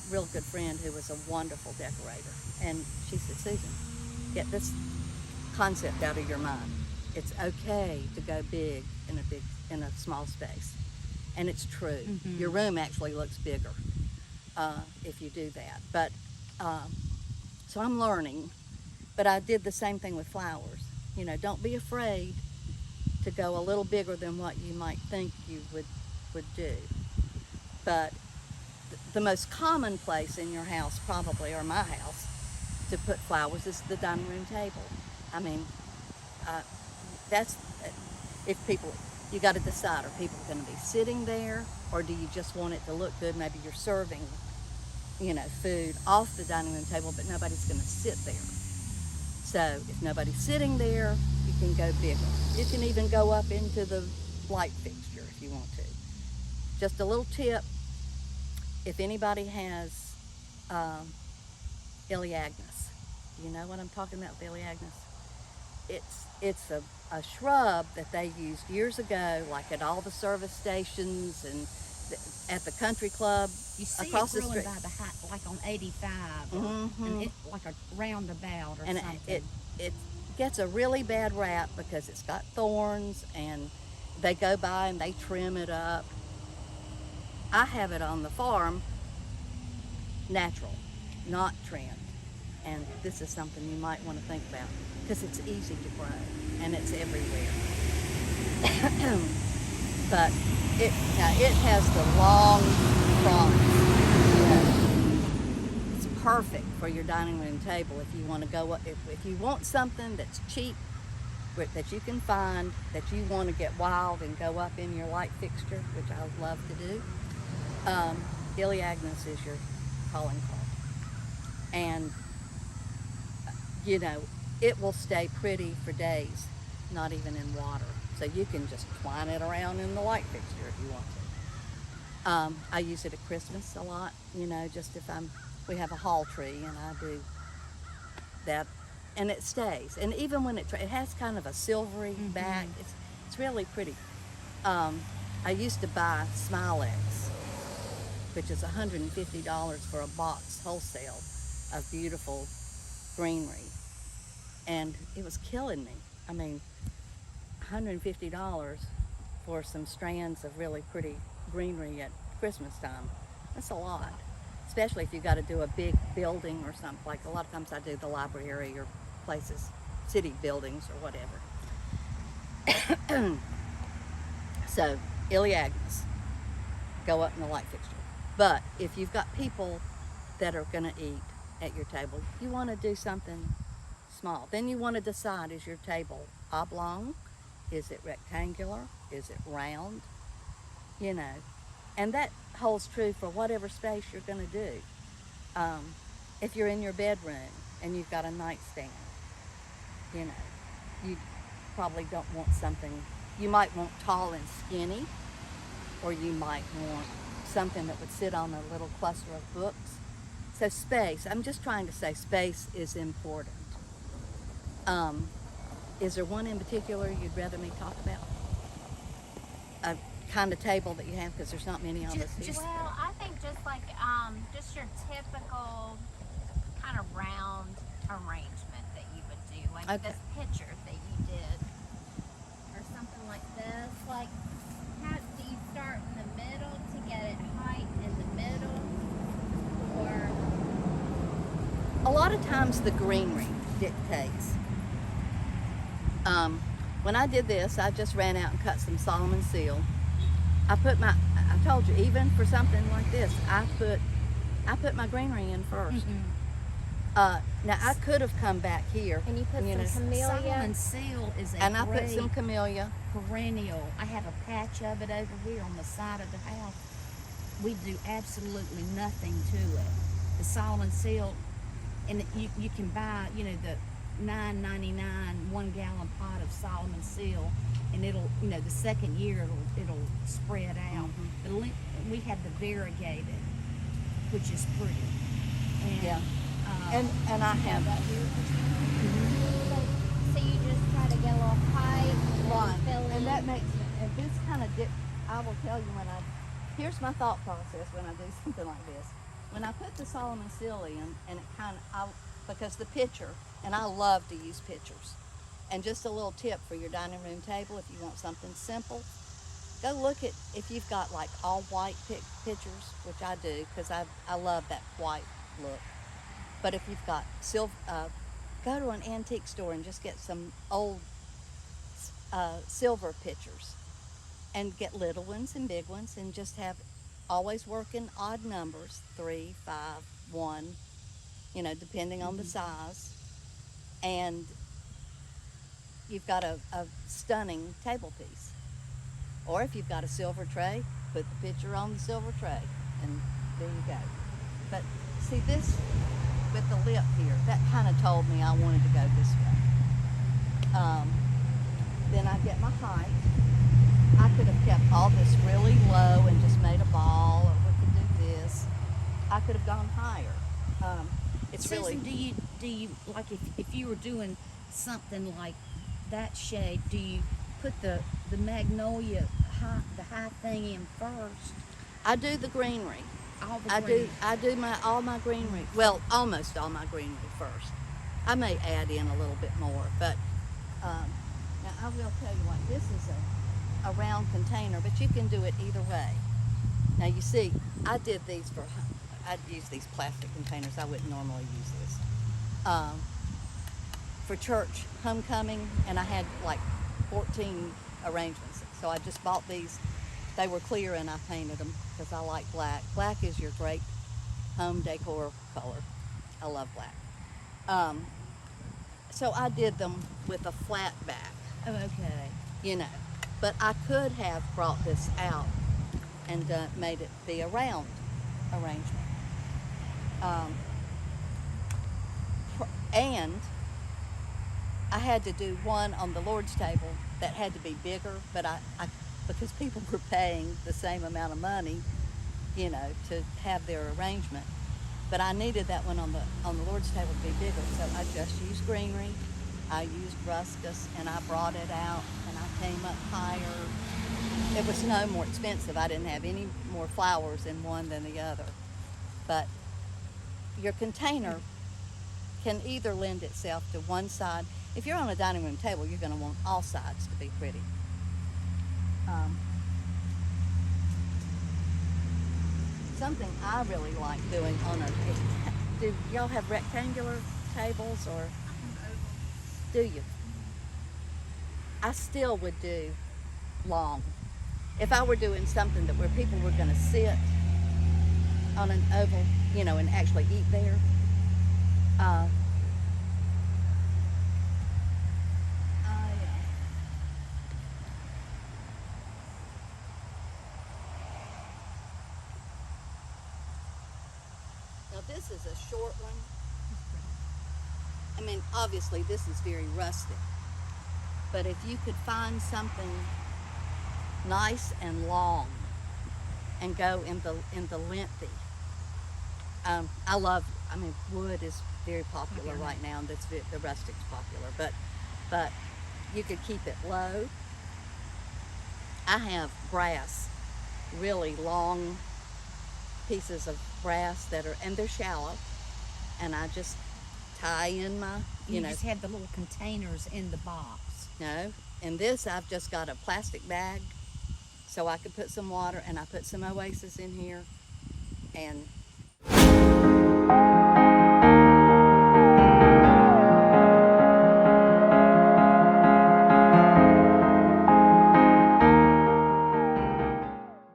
real good friend who was a wonderful decorator, and she said, Susan, get this concept out of your mind. It's okay to go big in a small space. And it's true. Mm-hmm. Your room actually looks bigger if you do that. But so I'm learning, but I did the same thing with flowers. You know, don't be afraid to go a little bigger than what you might think you would do. But the most common place in your house, probably, or my house, to put flowers is the dining room table. I mean, that's, if people, you got to decide, are people going to be sitting there, or do you just want it to look good? Maybe you're serving, you know, food off the dining room table, but nobody's going to sit there. So if nobody's sitting there, you can go bigger. You can even go up into the light fixture if you want to. Just a little tip, if anybody has Elaeagnus, you know what I'm talking about with Elaeagnus? It's a shrub that they used years ago, like at all the service stations and at the country club. You see across it growing the street. by the like on 85, or, Mm-hmm. and it, like a roundabout or And something. it gets a really bad rap because it's got thorns, and they go by and they trim it up. I have it on the farm, natural, not trimmed. And this is something you might want to think about because it's easy to grow and it's everywhere. But it has the long fronds. It's perfect for your dining room table if you want to go up. If you want something that's cheap, that you can find, that you want to get wild and go up in your light fixture, which I love to do. Elaeagnus is your calling card. And, you know, it will stay pretty for days, not even in water. So you can just twine it around in the light fixture if you want to. I use it at Christmas a lot, you know, just if we have a hall tree and I do that, and it stays. And even when it has kind of a silvery back, it's really pretty. I used to buy Smilex, which is $150 for a box wholesale of beautiful greenery. And it was killing me. I mean, $150 for some strands of really pretty greenery at Christmas time. That's a lot, especially if you got to do a big building or something. Like a lot of times I do the library or places, city buildings or whatever. So, Elaeagnus, go up in the light fixture. But if you've got people that are going to eat at your table. You want to do something small. Then you want to decide, is your table oblong? Is it rectangular? Is it round? You know, and that holds true for whatever space you're going to do. If you're in your bedroom and you've got a nightstand, you know, you probably don't want something, you might want tall and skinny, or you might want something that would sit on a little cluster of books. So space, I'm just trying to say space is important. Is there one in particular you'd rather me talk about? A kind of table that you have, because there's not many of us here. Well, I think just like just your typical kind of round arrangement that you would do, like Okay. this picture that you did, or something like this. Like, how do you start in the middle to get it height in the middle, or A lot of times the greenery dictates. When I did this, I just ran out and cut some Solomon seal. I told you, even for something like this, I put my greenery in first. Now I could have come back here. and you put know, some Camellia? Solomon seal is a and I great put some camellia. perennial. I have a patch of it over here on the side of the house. We do absolutely nothing to it. The Solomon seal, and you can buy, you know, the $9.99 1-gallon pot of Solomon seal, and it'll, you know, the second year it'll spread out. But we have the variegated, which is pretty. And, Yeah. And I have that here. So you just try to get a little height, Right, fill in. and that makes, and this kind of I will tell you here's my thought process when I do something like this. When I put the Solomon seal in, and it kind of, because the picture, and I love to use pictures, and just a little tip for your dining room table, if you want something simple, go look at, if you've got like all white pictures, which I do, because I love that white look. But if you've got silver, go to an antique store and just get some old silver pictures, and get little ones and big ones, and just have always work in odd numbers, 3, 5, 1, you know, depending on the size. And you've got a stunning table piece. Or if you've got a silver tray, put the picture on the silver tray, and there you go. But see, this with the lip here, that kind of told me I wanted to go this way. Then I get my height. I could have kept all this really low and just made a ball, or we could do this. I could have gone higher. It's Susan, really. do you like, if you were doing something like that shade, do you put the magnolia the high thing in first? I do the greenery. All the I green. do all my greenery. Well, almost all my greenery first. I may add in a little bit more, but now I will tell you what. This is a round container, but you can do it either way. Now you see, I'd use these plastic containers. I wouldn't normally use this. For church homecoming, and I had like 14 arrangements. So I just bought these. They were clear, and I painted them because I like black. Black is your great home decor color. I love black. So I did them with a flat back, Oh, okay. you know. But I could have brought this out and made it be a round arrangement. And I had to do one on the Lord's table that had to be bigger, but I because people were paying the same amount of money, you know, to have their arrangement. But I needed that one on the Lord's table to be bigger, so I just used greenery. I used ruscus, and I brought it out, and I came up higher. It was no more expensive. I didn't have any more flowers in one than the other. But your container can either lend itself to one side. If you're on a dining room table, you're going to want all sides to be pretty. Something I really like doing do y'all have rectangular tables, or do you? I still would do long. If I were doing something where people were going to sit on an oval you know, and actually eat there. Yeah. Now this is a short one. I mean, obviously this is very rustic, but if you could find something nice and long and go in the lengthy. I mean, wood is very popular right now, and the rustic's popular, but you could keep it low. I have brass, really long pieces of brass and they're shallow, and I just tie in my, You just have the little containers in the box. No, in this I've just got a plastic bag, so I could put some water, and I put some oasis in here, and